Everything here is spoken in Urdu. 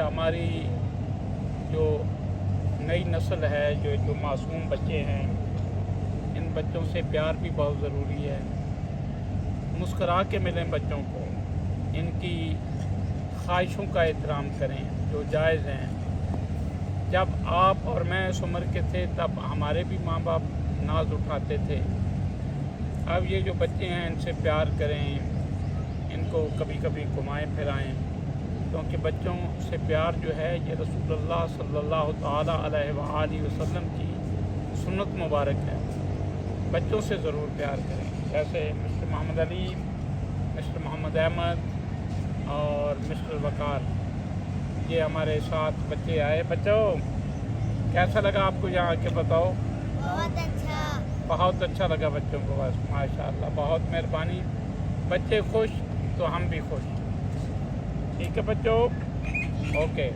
ہماری جو نئی نسل ہے، جو معصوم بچے ہیں، ان بچوں سے پیار بھی بہت ضروری ہے۔ مسکرا کے ملیں بچوں کو، ان کی خواہشوں کا احترام کریں جو جائز ہیں۔ جب آپ اور میں اس عمر کے تھے تب ہمارے بھی ماں باپ ناز اٹھاتے تھے۔ اب یہ جو بچے ہیں ان سے پیار کریں، ان کو کبھی کبھی گھمائیں پھرائیں، کیونکہ بچوں سے پیار جو ہے یہ رسول اللہ صلی اللہ تعالیٰ علیہ وآلہ وسلم کی سنت مبارک ہے۔ بچوں سے ضرور پیار کریں، جیسے مسٹر محمد علی، مسٹر محمد احمد اور مسٹر وقار، یہ ہمارے ساتھ بچے آئے۔ بچوں کیسا لگا آپ کو یہاں آ کے بتاؤ؟ بہت اچھا۔ بہت اچھا لگا بچوں کو، بس ماشاءاللہ، بہت مہربانی۔ بچے خوش تو ہم بھی خوش۔ ٹھیک ہے بچوں، اوکے۔